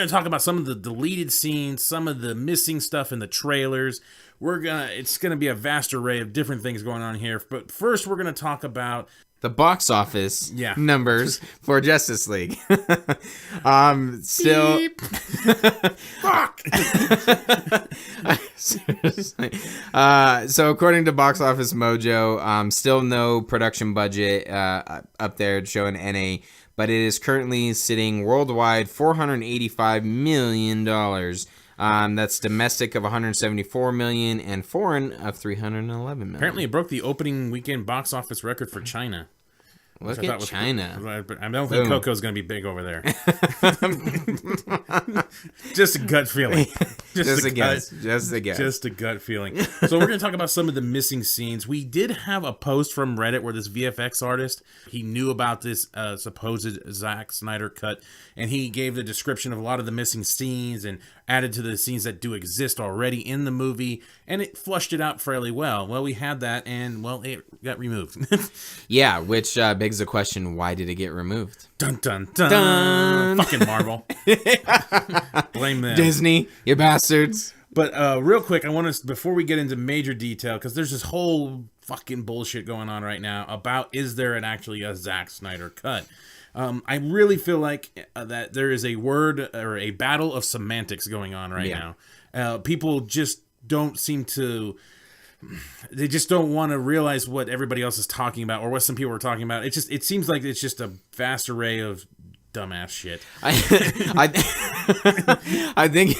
going to talk about some of the deleted scenes, some of the missing stuff in the trailers. It's going to be a vast array of different things going on here. But first, we're going to talk about the box office numbers for Justice League. Still, fuck. So according to Box Office Mojo, still no production budget up there showing NA, but it is currently sitting worldwide $485 million. That's domestic of $174 million and foreign of $311 million. Apparently, it broke the opening weekend box office record for China. Look at China. But I don't think Coco's going to be big over there. Just a gut feeling. Just a guess. Just a gut feeling. So we're going to talk about some of the missing scenes. We did have a post from Reddit where this VFX artist, he knew about this supposed Zack Snyder cut, and he gave the description of a lot of the missing scenes and added to the scenes that do exist already in the movie, and it flushed it out fairly well. Well, we had that, and, well, it got removed. Yeah, which begs the question, why did it get removed? Dun, dun, dun. Dun. Fucking Marvel. Blame them. Disney, you bastards. But real quick, I want to, before we get into major detail, because there's this whole fucking bullshit going on right now about is there actually a Zack Snyder cut? I really feel like that there is a word or a battle of semantics going on right now. People just don't seem to... They just don't want to realize what everybody else is talking about or what some people are talking about. It seems like it's just a vast array of dumbass shit. I think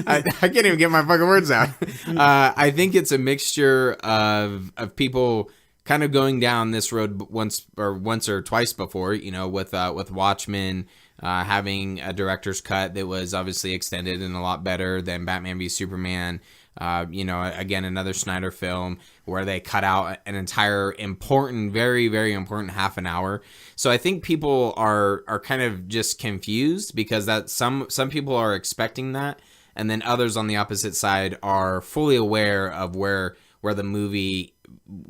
I can't even get my fucking words out. I think it's a mixture of people kind of going down this road once or twice before, with Watchmen having a director's cut that was obviously extended and a lot better than Batman v Superman. Again, another Snyder film where they cut out an entire important, very, very important half an hour. So I think people are kind of just confused because that some people are expecting that, and then others on the opposite side are fully aware of where the movie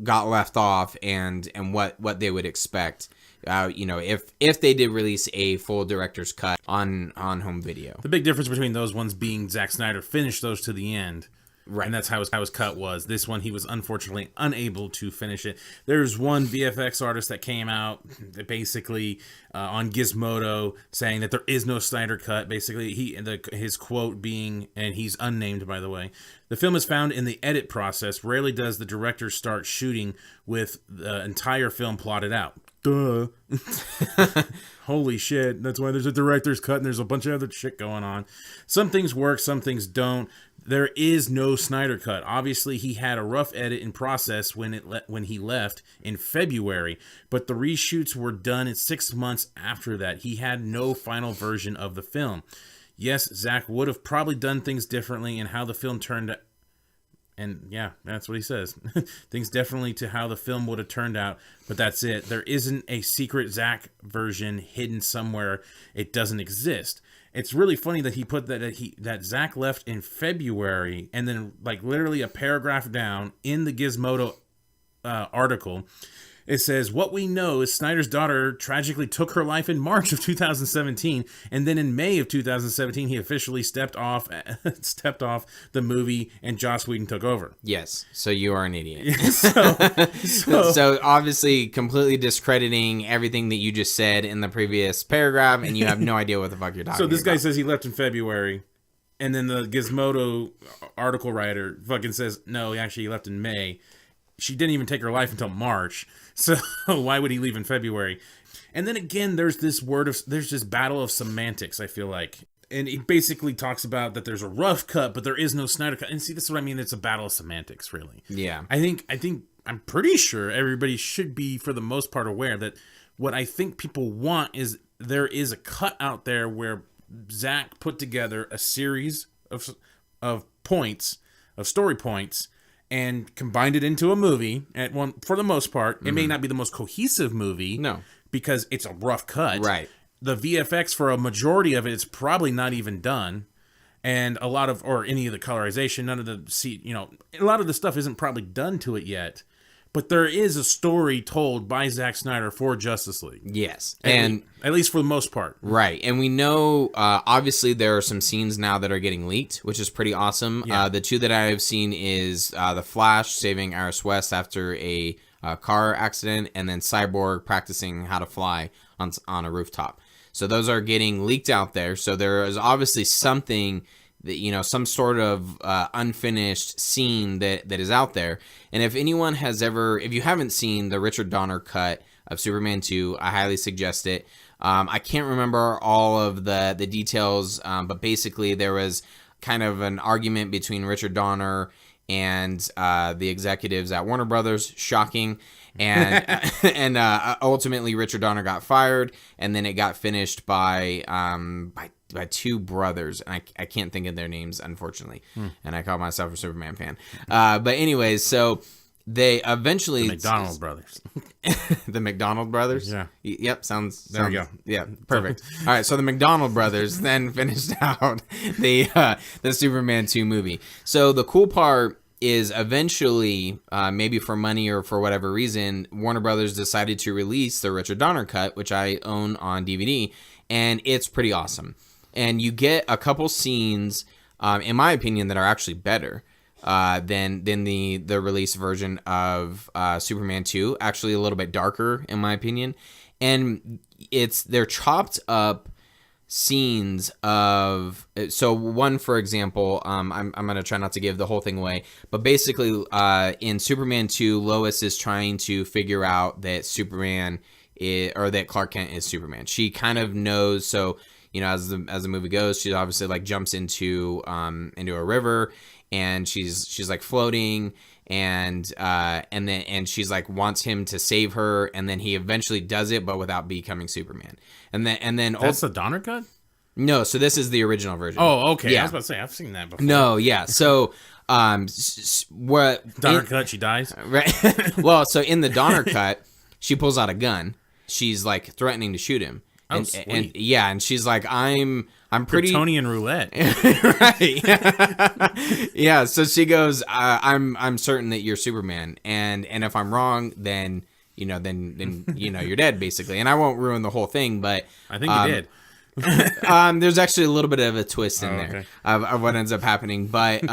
got left off and what they would expect. If they did release a full director's cut on home video. The big difference between those ones being Zack Snyder finished those to the end. Right. And that's how his cut was. This one, he was unfortunately unable to finish it. There's one VFX artist that came out that basically on Gizmodo saying that there is no Snyder cut. Basically, his quote being, and he's unnamed, by the way, the film is found in the edit process. Rarely does the director start shooting with the entire film plotted out. Duh. Holy shit. That's why there's a director's cut and there's a bunch of other shit going on. Some things work, some things don't. There is no Snyder cut. Obviously, he had a rough edit in process when he left in February, but the reshoots were done in 6 months after that. He had no final version of the film. Yes, Zack would have probably done things differently in how the film turned out. And yeah, that's what he says. Things definitely to how the film would have turned out, but that's it. There isn't a secret Zack version hidden somewhere. It doesn't exist. It's really funny that he put that Zack left in February, and then like literally a paragraph down in the Gizmodo article, it says, what we know is Snyder's daughter tragically took her life in March of 2017, and then in May of 2017, he officially stepped off the movie, and Joss Whedon took over. Yes, so you are an idiot. so So obviously completely discrediting everything that you just said in the previous paragraph, and you have no idea what the fuck you're talking about. So this guy says he left in February, and then the Gizmodo article writer fucking says, no, actually he left in May. She didn't even take her life until March. So why would he leave in February? And then again, there's this battle of semantics, I feel like. And he basically talks about that there's a rough cut, but there is no Snyder cut. And see, this is what I mean. It's a battle of semantics, really. Yeah. I'm pretty sure everybody should be, for the most part, aware that what I think people want is there is a cut out there where Zack put together a series of points, of story points, and combined it into a movie for the most part. It may not be the most cohesive movie. No. Because it's a rough cut. Right. The VFX for a majority of it is probably not even done. And or any of the colorization, none of the a lot of the stuff isn't probably done to it yet. but there is a story told by Zack Snyder for Justice League. Yes. At least for the most part. Right. And we know, obviously, there are some scenes now that are getting leaked, which is pretty awesome. Yeah. The two that I have seen is The Flash saving Iris West after a car accident, and then Cyborg practicing how to fly on a rooftop. So those are getting leaked out there. So there is obviously something that, some sort of unfinished scene that is out there. And if anyone has if you haven't seen the Richard Donner cut of Superman 2, I highly suggest it. I can't remember all of the details, but basically there was kind of an argument between Richard Donner and the executives at Warner Brothers. Shocking. And ultimately Richard Donner got fired, and then it got finished by two brothers, and I can't think of their names, unfortunately. And I call myself a Superman fan. But anyways, so they eventually... The McDonald brothers. The McDonald brothers? Yeah. Yep, sounds... There we go. Yeah, perfect. All right, so the McDonald brothers then finished out the Superman 2 movie. So the cool part is eventually, maybe for money or for whatever reason, Warner Brothers decided to release the Richard Donner cut, which I own on DVD, and it's pretty awesome. And you get a couple scenes, in my opinion, that are actually better than the release version of Superman 2. Actually, a little bit darker, in my opinion. And they're chopped up scenes of, so one, for example, I'm gonna try not to give the whole thing away, but basically in Superman 2, Lois is trying to figure out that that Clark Kent is Superman. She kind of knows, so as the movie goes, she obviously like jumps into a river, and she's like floating, and she's like wants him to save her, and then he eventually does it, but without becoming Superman. And then That's the Donner cut? No, so this is the original version. Oh, okay. Yeah. I was about to say, I've seen that before. No, yeah. So Donner cut, she dies? Right. Well, so in the Donner cut, she pulls out a gun. She's like threatening to shoot him. Oh, and, sweet. and yeah, and she's like, I'm pretty Kryptonian roulette. right. Yeah, so she goes, I'm certain that you're Superman, and if I'm wrong, then you're dead, basically. And I won't ruin the whole thing, but I think you did. There's actually a little bit of a twist in there Okay. of what ends up happening, but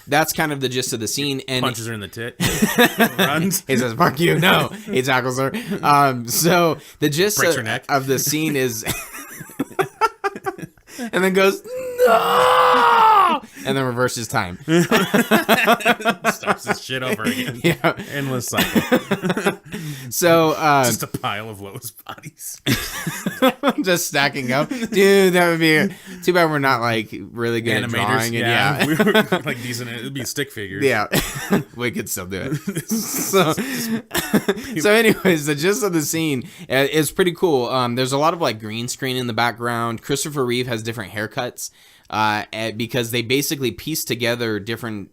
that's kind of the gist of the scene. And Punches her in the tit. Runs. he says, "Fuck you!" No, he tackles her. So the gist Breaks her neck. of the scene is, and then goes no, and then reverses time. Starts this shit over again. Yeah. Endless cycle. So Just a pile of Lois bodies. just stacking up, dude. That would be too bad. We're not like really good at Animators. drawing. Yeah. And We were like decent. It'd be stick figures. yeah, we could still do it. So anyways, the gist of the scene is pretty cool. There's a lot of like green screen in the background. Christopher Reeve has different haircuts because they basically piece together different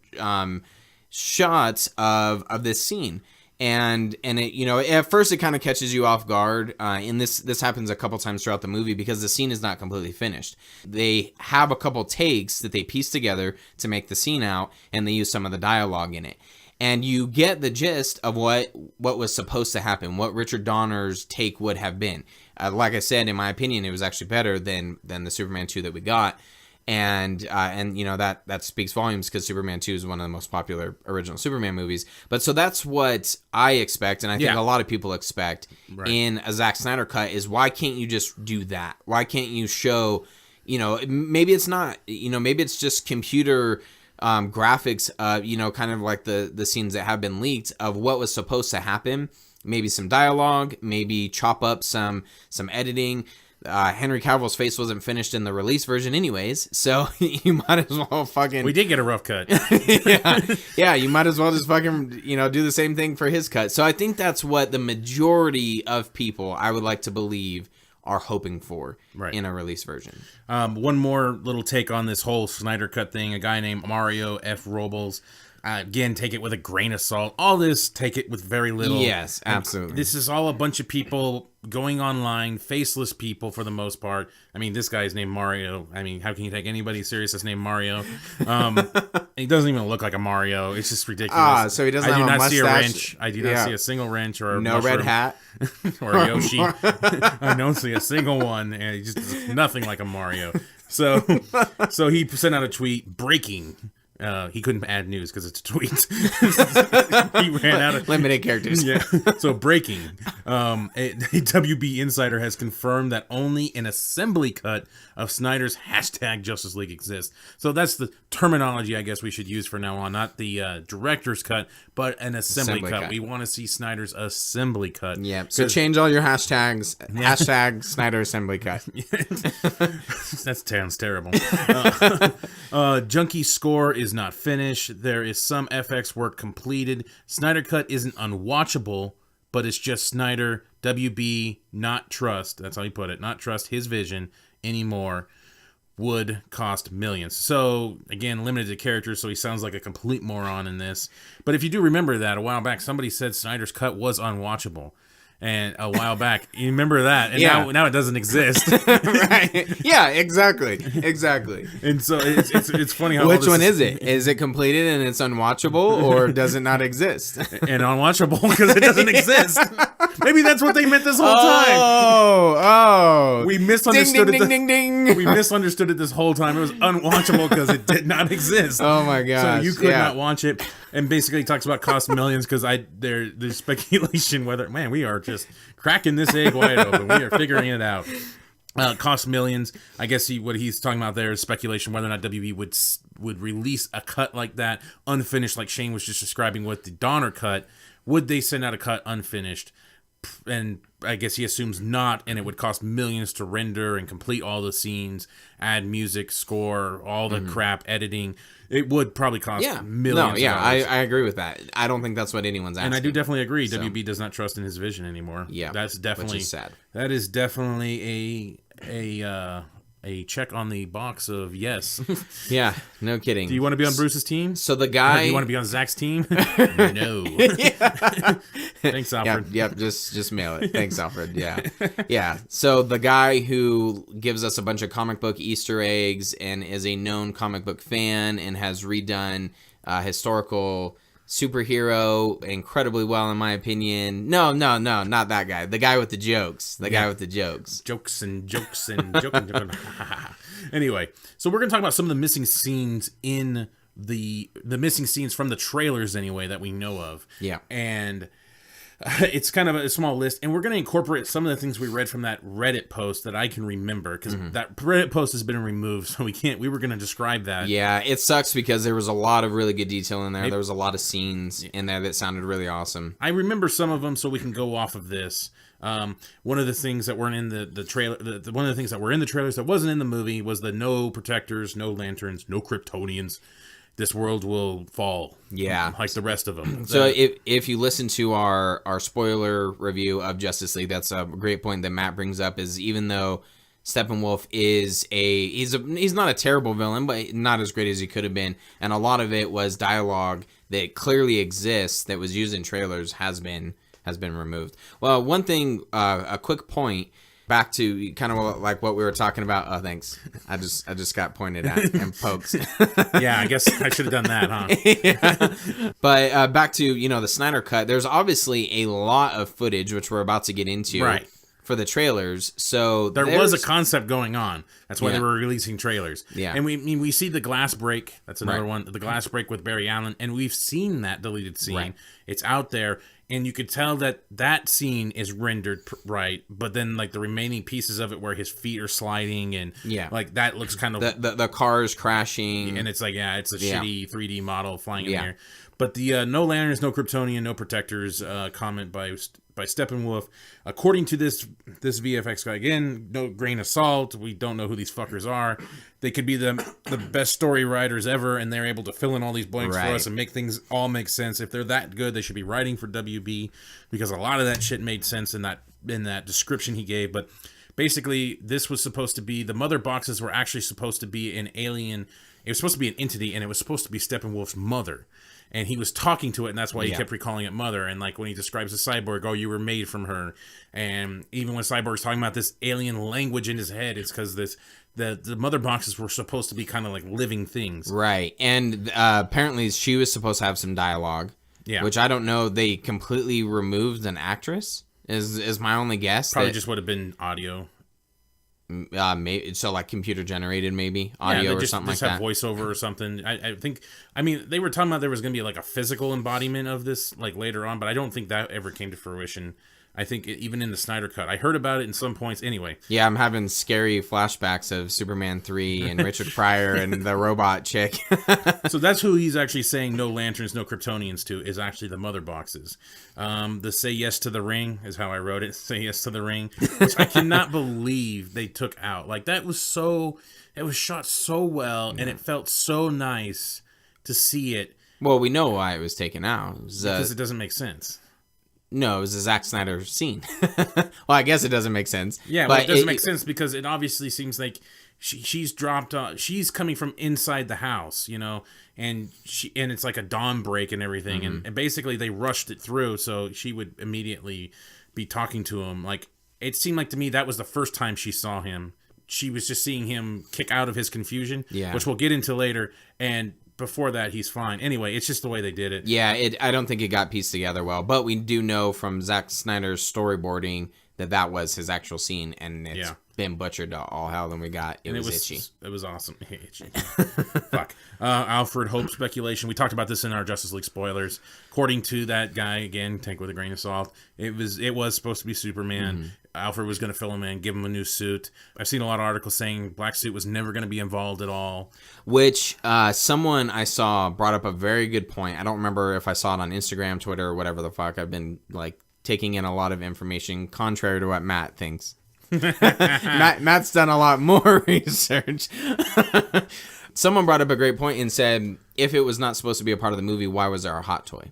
shots of this scene. And it, at first it kind of catches you off guard. And this happens a couple times throughout the movie because the scene is not completely finished. They have a couple takes that they piece together to make the scene out, and they use some of the dialogue in it. And you get the gist of what was supposed to happen, what Richard Donner's take would have been. Like I said, in my opinion, it was actually better than the Superman 2 that we got. And that speaks volumes because Superman 2 is one of the most popular original Superman movies. But so that's what I expect, and I think a lot of people expect in a Zack Snyder cut is, why can't you just do that? Why can't you show, maybe it's not, maybe it's just computer graphics, kind of like the scenes that have been leaked of what was supposed to happen. Maybe some dialogue, maybe chop up some editing. Henry Cavill's face wasn't finished in the release version anyways, so you might as well fucking... We did get a rough cut. yeah, you might as well just fucking, do the same thing for his cut. So I think that's what the majority of people, I would like to believe, are hoping for in a release version. One more little take on this whole Snyder Cut thing. A guy named Mario F. Robles. Again, take it with a grain of salt. All this, take it with very little. Yes, absolutely. This is all a bunch of people going online, faceless people for the most part. I mean, this guy's named Mario. I mean, how can you take anybody serious that's named Mario? He doesn't even look like a Mario. It's just ridiculous. So he doesn't I do have a not see a mustache. wrench. I do not see a single wrench or a No mushroom red hat. or a Yoshi. I don't see a single one, and he just looks nothing like a Mario. So he sent out a tweet breaking. He couldn't add news because it's a tweet. He ran out of Limited characters. Yeah. So breaking. A WB insider has confirmed that only an assembly cut of Snyder's hashtag Justice League exists. So that's the terminology I guess we should use for now on. Not the director's cut, but an assembly cut. We want to see Snyder's assembly cut. Yeah. So change all your hashtags. Hashtag Snyder assembly cut. That sounds terrible. Junkie score is not finished. There is some FX work completed. Snyder Cut isn't unwatchable, but it's just Snyder, WB, not trust. That's how he put it. Not trust his vision anymore. Would cost millions. So, again, limited to characters, so he sounds like a complete moron in this. But if you do remember that, a while back, somebody said Snyder's Cut was unwatchable. And a while back, you remember that, and now it doesn't exist. Right? Yeah, exactly. And so it's funny how which one is it? Is it completed and it's unwatchable, or does it not exist? And unwatchable because it doesn't exist. Maybe that's what they meant this whole time. Oh, we misunderstood ding, it. ding, ding, ding. We misunderstood it this whole time. It was unwatchable because it did not exist. Oh my gosh! So you could not watch it. And basically, he talks about cost millions because there's speculation whether we are just cracking this egg wide open. We are figuring it out. Cost millions. I guess what he's talking about there is speculation whether or not WB would release a cut like that unfinished, like Shane was just describing with the Donner cut. Would they send out a cut unfinished? And I guess he assumes not, and it would cost millions to render and complete all the scenes, add music, score, all the crap, editing. It would probably cost millions. No, yeah, I agree with that. I don't think that's what anyone's asking. And I do definitely agree. So. WB does not trust in his vision anymore. Yeah, that's definitely which is sad. That is definitely a check on the box of yes. Yeah, no kidding. Do you want to be on Bruce's team? So the guy... Do you want to be on Zach's team? No. Thanks, Alfred. Yep, just mail it. Thanks, Alfred. Yeah. Yeah. So the guy who gives us a bunch of comic book Easter eggs and is a known comic book fan and has redone historical superhero incredibly well, in my opinion. No, not that guy. The guy with the jokes. The guy with the jokes. Jokes and joking. Anyway, so we're gonna talk about some of the missing scenes in the missing scenes from the trailers anyway that we know of. Yeah. And it's kind of a small list, and we're going to incorporate some of the things we read from that Reddit post that I can remember, because that Reddit post has been removed, so we were going to describe that. Yeah, it sucks because there was a lot of really good detail in there. There was a lot of scenes in there that sounded really awesome. I remember some of them, so we can go off of this. One of the things that weren't in the trailer, one of the things that were in the trailers that wasn't in the movie was the no protectors, no lanterns, no Kryptonians. This world will fall. Yeah. Like the rest of them. So if you listen to our spoiler review of Justice League, that's a great point that Matt brings up, is even though Steppenwolf is he's not a terrible villain, but not as great as he could have been. And a lot of it was dialogue that clearly exists that was used in trailers has been removed. Well, one thing, a quick point, back to kind of like what we were talking about. Oh, thanks. I just got pointed at and poked. Yeah, I guess I should have done that, huh? Yeah. But back to, the Snyder Cut. There's obviously a lot of footage, which we're about to get into, right, for the trailers. So there was a concept going on. That's why they were releasing trailers. Yeah. And we see the glass break. That's another one. The glass break with Barry Allen. And we've seen that deleted scene. Right. It's out there. And you could tell that scene is rendered right, but then like the remaining pieces of it where his feet are sliding and like that looks kind of the cars crashing, and it's like it's a shitty 3D model flying in the air. But the no lanterns, no Kryptonian, no protectors comment by Steppenwolf. According to this VFX guy, again, no grain of salt. We don't know who these fuckers are. They could be the best story writers ever, and they're able to fill in all these blanks for us and make things all make sense. If they're that good, they should be writing for WB, because a lot of that shit made sense in that description he gave. But basically, this was supposed to be, the mother boxes were actually supposed to be an alien. It was supposed to be an entity, and it was supposed to be Steppenwolf's mother. and he was talking to it, and that's why he kept recalling it Mother. And like when he describes the cyborg, oh, you were made from her. And even when Cyborg's talking about this alien language in his head, it's because the mother boxes were supposed to be kind of like living things. Right. And apparently she was supposed to have some dialogue. Yeah. Which I don't know. They completely removed an actress is my only guess. Probably just would have been audio. Maybe so, like computer generated, maybe audio or something like that. Have voiceover or something. I think. I mean, they were talking about there was going to be like a physical embodiment of this like later on, but I don't think that ever came to fruition. I think even in the Snyder Cut, I heard about it in some points. Anyway, yeah, I'm having scary flashbacks of Superman 3 and Richard Pryor and the robot chick. So that's who he's actually saying no lanterns, no Kryptonians to, is actually the mother boxes. The Say Yes to the Ring is how I wrote it. Say Yes to the Ring, which I cannot believe they took out. Like that was so, it was shot so well, and it felt so nice to see it. Well, we know why it was taken out. Because it doesn't make sense. No, it was a Zack Snyder scene. Well, I guess it doesn't make sense. Yeah, but it doesn't make sense because it obviously seems like she's dropped. She's coming from inside the house, you know, and it's like a dawn break and everything, and basically they rushed it through so she would immediately be talking to him. Like it seemed like to me that was the first time she saw him. She was just seeing him kick out of his confusion, which we'll get into later, and before that he's fine. Anyway, it's just the way they did it. Yeah, I don't think it got pieced together well, but we do know from Zack Snyder's storyboarding that was his actual scene, and it's been butchered to all hell. Then we got it was itchy. It was awesome. Itchy. Fuck. Alfred Hope speculation. We talked about this in our Justice League spoilers. According to that guy, again, take with a grain of salt. It was supposed to be Superman. Alfred was going to fill him in, give him a new suit. I've seen a lot of articles saying Black Suit was never going to be involved at all. Which someone I saw brought up a very good point. I don't remember if I saw it on Instagram, Twitter, or whatever the fuck. I've been like taking in a lot of information, contrary to what Matt thinks. Matt's done a lot more research. Someone brought up a great point and said, if it was not supposed to be a part of the movie, why was there a hot toy?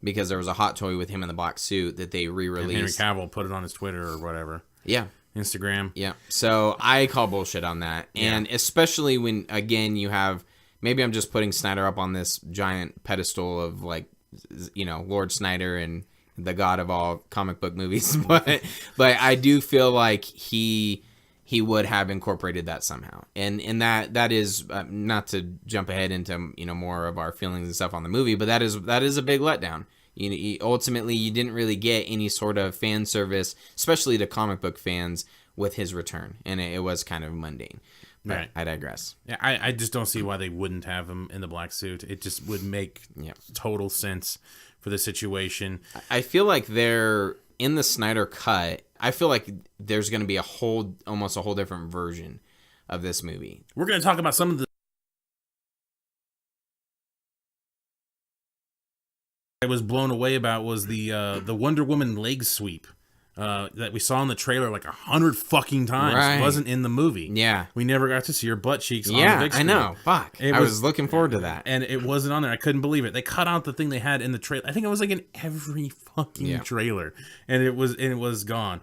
Because there was a hot toy with him in the black suit that they re-released. And Henry Cavill put it on his Twitter or whatever. Yeah. Instagram. Yeah. So I call bullshit on that. And especially when, again, you have, maybe I'm just putting Snyder up on this giant pedestal of like, you know, Lord Snyder and the god of all comic book movies. but I do feel like he would have incorporated that somehow. And that is not to jump ahead into, you know, more of our feelings and stuff on the movie, but that is a big letdown. You know, ultimately you didn't really get any sort of fan service, especially to comic book fans, with his return, and it was kind of mundane. But right. I digress. Yeah, I just don't see why they wouldn't have him in the black suit. It just would make total sense for the situation. I feel like they're in the Snyder Cut. I feel like there's going to be almost a whole different version of this movie. We're going to talk about some of the I was blown away about was the Wonder Woman leg sweep that we saw in the trailer like 100 fucking times. Right. It wasn't in the movie. Yeah, we never got to see her butt cheeks. On the big screen. I know. Fuck. I was looking forward to that, and it wasn't on there. I couldn't believe it. They cut out the thing they had in the trailer. I think it was like in every fucking trailer, and it was gone.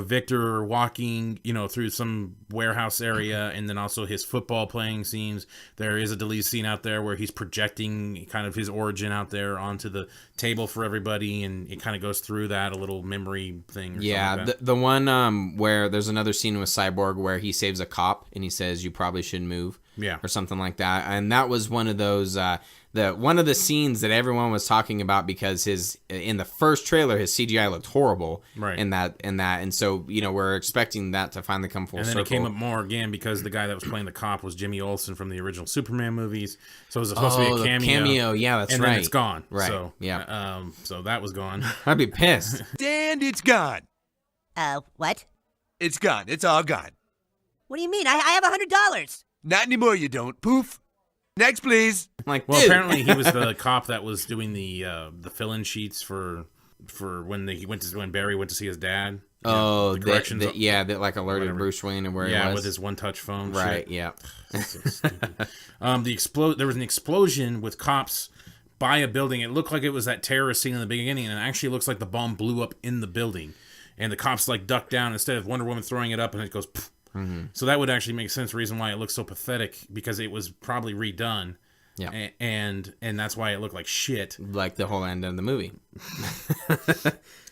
Victor walking, you know, through some warehouse area, and then also his football playing scenes. There is a deleted scene out there where he's projecting kind of his origin out there onto the table for everybody, and it kind of goes through that a little memory thing. Or the one where there's another scene with Cyborg where he saves a cop and he says you probably shouldn't move, or something like that, and that was one of those one of the scenes that everyone was talking about because in the first trailer his CGI looked horrible, right? In that, and so you know we're expecting that to finally come full circle. And then it came up more again because the guy that was playing the cop was Jimmy Olsen from the original Superman movies, so it was supposed to be a cameo. Yeah, that's and right. And then it's gone, right? So so that was gone. I'd be pissed. And it's gone. What? It's gone. It's all gone. What do you mean? I have $100. Not anymore. You don't. Poof. Next, please. Like, well, apparently he was the cop that was doing the fill-in sheets for when when Barry went to see his dad. Oh, that like alerted whatever. Bruce Wayne and where he was. Yeah, with his one-touch phone. Right. Shit. Yeah. So stupid. There was an explosion with cops by a building. It looked like it was that terrorist scene in the beginning, and it actually looks like the bomb blew up in the building, and the cops like ducked down instead of Wonder Woman throwing it up, and it goes. Poof. Mm-hmm. So that would actually make sense. The reason why it looks so pathetic because it was probably redone. Yeah. And that's why it looked like shit. Like the whole end of the movie.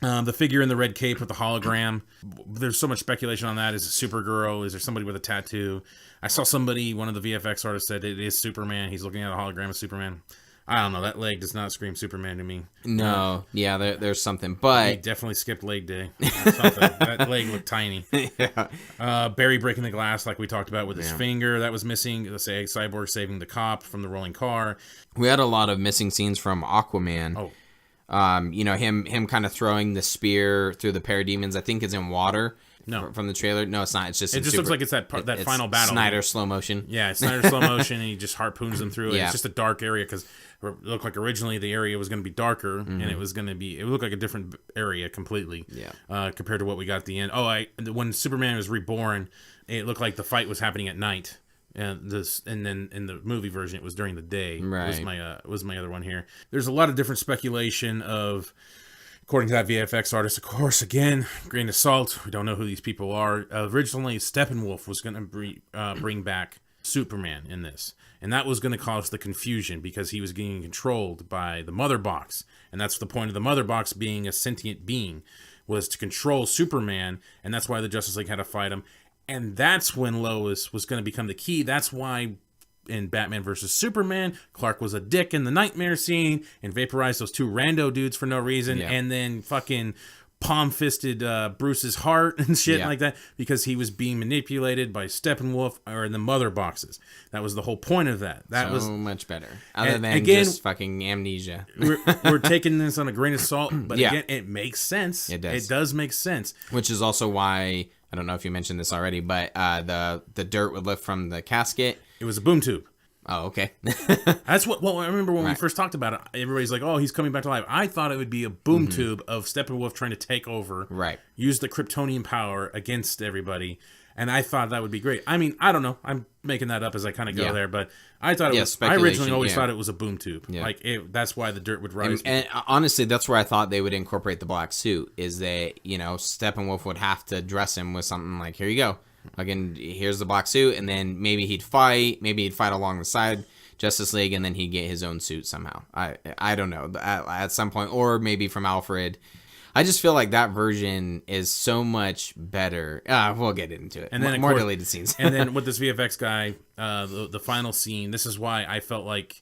The figure in the red cape with the hologram. There's so much speculation on that. Is it Supergirl? Is there somebody with a tattoo? I saw somebody, one of the VFX artists said it is Superman. He's looking at a hologram of Superman. I don't know. That leg does not scream Superman to me. No. Yeah, there's something. He But definitely skipped leg day. That leg looked tiny. yeah. Barry breaking the glass like we talked about with his finger. That was missing. Let's say Cyborg saving the cop from the rolling car. We had a lot of missing scenes from Aquaman. Oh. Him kind of throwing the spear through the parademons, I think is in water. No. From the trailer. No, it's not. It's just It just looks like it's that it's final battle. Snyder slow motion. Yeah, it's Snyder slow motion, and he just harpoons them through it. Yeah. It's just a dark area because it looked like originally the area was going to be darker, and it was going to be. It looked like a different area completely. Yeah. Compared to what we got at the end. When Superman was reborn, it looked like the fight was happening at night. And then in the movie version, it was during the day. Right. Was my other one here. There's a lot of different speculation of. According to that VFX artist, of course, again, grain of salt. We don't know who these people are. Originally, Steppenwolf was going to bring back Superman in this. And that was going to cause the confusion because he was getting controlled by the Mother Box. And that's the point of the Mother Box being a sentient being, was to control Superman. And that's why the Justice League had to fight him. And that's when Lois was going to become the key. That's why in Batman versus Superman, Clark was a dick in the nightmare scene and vaporized those two rando dudes for no reason, and then fucking palm-fisted Bruce's heart and shit like that because he was being manipulated by Steppenwolf or the Mother Boxes. That was the whole point of that. That so was much better. Other than again, just fucking amnesia. we're taking this on a grain of salt, but Yeah. again, it makes sense. It does. It does make sense. Which is also why, I don't know if you mentioned this already, but the dirt would lift from the casket. It was a boom tube. Oh, okay. That's what. Well, I remember when we Right. first talked about it. Everybody's like, "Oh, he's coming back to life." I thought it would be a boom tube of Steppenwolf trying to take over, Right. use the Kryptonian power against everybody, and I thought that would be great. I mean, I don't know. I'm making that up as I kind of go Yeah. there, but I thought it was. I speculation, originally always yeah. thought it was a boom tube. Yeah. Like that's why the dirt would rise. And honestly, that's where I thought they would incorporate the black suit, is that, Steppenwolf would have to dress him with something like, here you go. Again, here's the black suit, and then maybe he'd fight along the side Justice League, and then he'd get his own suit somehow. I don't know, at some point, or maybe from Alfred. I just feel like that version is so much better. We'll get into it. And then more deleted scenes. And then with this VFX guy, the final scene. This is why I felt like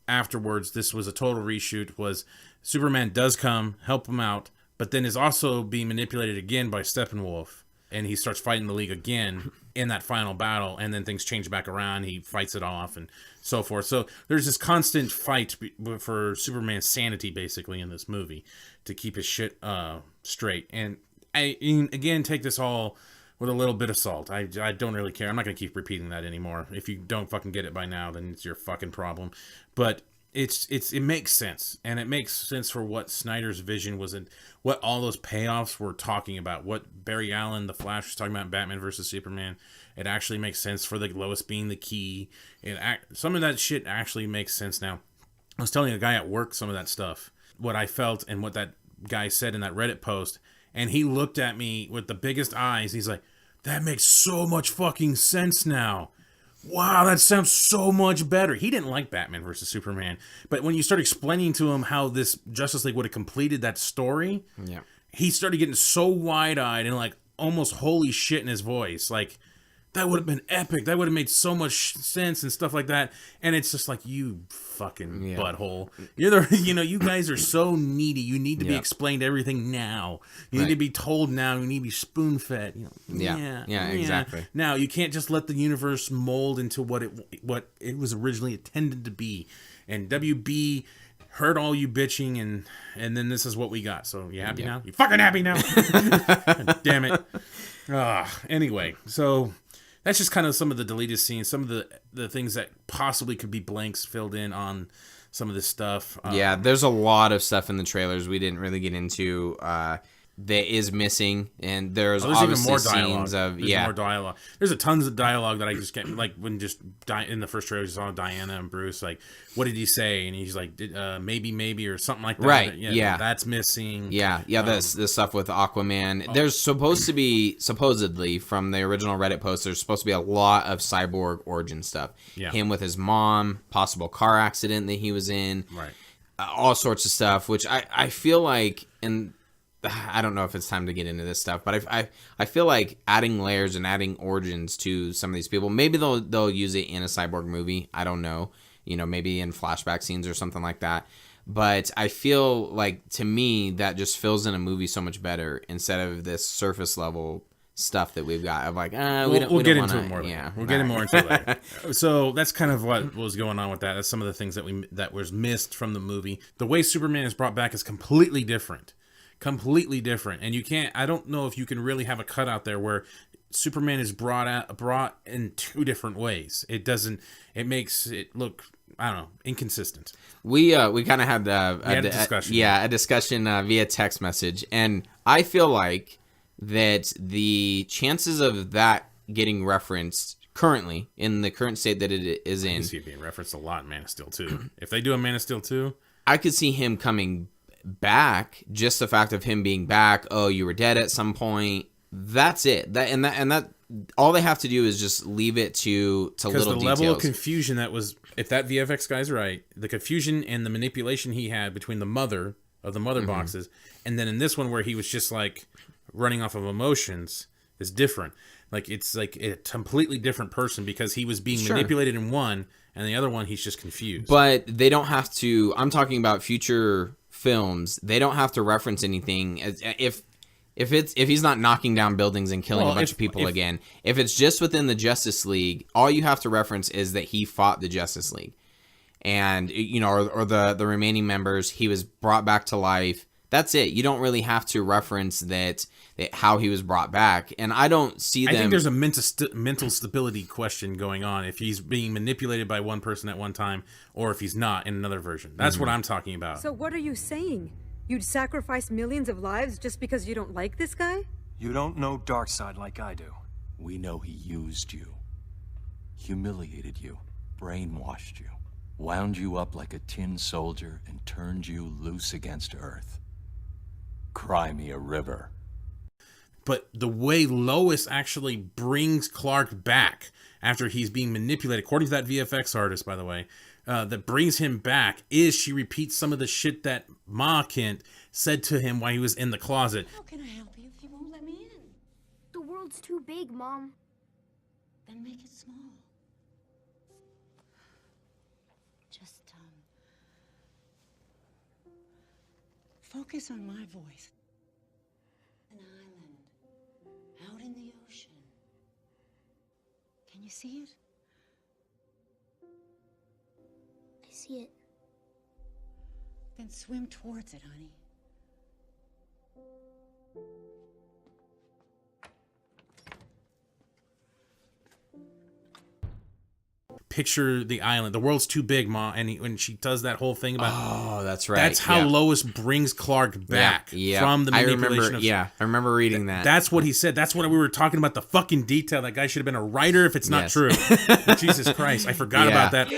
afterwards this was a total reshoot. Was Superman does come help him out, but then is also being manipulated again by Steppenwolf, and he starts fighting the League again in that final battle, and then things change back around. He fights it off and so forth. So there's this constant fight for Superman's sanity, basically, in this movie to keep his shit straight. And again, take this all with a little bit of salt. I don't really care. I'm not going to keep repeating that anymore. If you don't fucking get it by now, then it's your fucking problem. But it makes sense, and it makes sense for what Snyder's vision was and what all those payoffs were talking about. What Barry Allen, the Flash, was talking about in Batman versus Superman. It actually makes sense for the Lois being the key. Some of that shit actually makes sense now. I was telling a guy at work some of that stuff, what I felt and what that guy said in that Reddit post, and he looked at me with the biggest eyes. He's like, "That makes so much fucking sense now. Wow, that sounds so much better." He didn't like Batman versus Superman, but when you start explaining to him how this Justice League would have completed that story, Yeah. he started getting so wide-eyed and like almost holy shit in his voice. Like, that would have been epic. That would have made so much sense and stuff like that. And it's just like, you fucking butthole. You guys are so needy. You need to be explained everything now. You need to be told now. You need to be spoon-fed. Yeah, exactly. Now, you can't just let the universe mold into what it was originally intended to be. And WB heard all you bitching, and then this is what we got. So, you happy now? You fucking happy now? Damn it. Anyway, so that's just kind of some of the deleted scenes, some of the things that possibly could be blanks filled in on some of this stuff. Yeah, there's a lot of stuff in the trailers we didn't really get into. that is missing, and there's There's obviously even more dialogue. scenes of There's more dialogue. There's a tons of dialogue that I just can't, like when just in the first trailer, you saw Diana and Bruce, like, what did he say? And he's like, maybe, or something like that. Right, yeah. That's missing. Yeah, this stuff with Aquaman. There's supposed to be, supposedly, from the original Reddit post, there's supposed to be a lot of cyborg origin stuff. Yeah. Him with his mom, possible car accident that he was in. Right. All sorts of stuff, which I feel like, and I don't know if it's time to get into this stuff, but I feel like adding layers and adding origins to some of these people, maybe they'll use it in a cyborg movie. I don't know, maybe in flashback scenes or something like that. But I feel like, to me, that just fills in a movie so much better instead of this surface level stuff that we've got of like, we'll get into it more. Yeah, we'll get more into it later. So that's kind of what was going on with that. That's some of the things that was missed from the movie. The way Superman is brought back is completely different, and I don't know if you can really have a cut out there where Superman is brought in two different ways. It makes it look, I don't know, inconsistent. We kind of had a discussion. A discussion via text message, and I feel like that the chances of that getting referenced currently in the current state that it is in, I can see it being referenced a lot in Man of Steel 2. If they do a Man of Steel 2, I could see him coming back. Just the fact of him being back. Oh, you were dead at some point. That's it. That all they have to do is just leave it to little details. Because the level of confusion that was, if that VFX guy's right, the confusion and the manipulation he had between the mother of the mother boxes, and then in this one where he was just like running off of emotions, is different. Like, it's like a completely different person because he was being manipulated in one, and the other one he's just confused. But they don't have to. I'm talking about future films. They don't have to reference anything. If he's not knocking down buildings and killing a bunch of people again, if it's just within the Justice League, all you have to reference is that he fought the Justice League, and or the remaining members, he was brought back to life. That's it. You don't really have to reference that how he was brought back. And I don't see them. I think there's a mental stability question going on if he's being manipulated by one person at one time or if he's not in another version. That's what I'm talking about. So what are you saying? You'd sacrifice millions of lives just because you don't like this guy? You don't know Darkseid like I do. We know he used you, humiliated you, brainwashed you, wound you up like a tin soldier, and turned you loose against Earth. Cry me a river. But the way Lois actually brings Clark back after he's being manipulated, according to that VFX artist, by the way, that brings him back, is she repeats some of the shit that Ma Kent said to him while he was in the closet. How can I help you if you won't let me in? The world's too big, Mom. Then make it small. Just, focus on my voice. An island, out in the ocean. Can you see it? I see it. Then swim towards it, honey. Picture the island. The world's too big, Ma. And when she does that whole thing about... Oh, that's right. That's how Lois brings Clark back from the manipulation I remember reading that. That's what he said. That's what we were talking about, the fucking detail. That guy should have been a writer if it's not true. Jesus Christ. I forgot about that.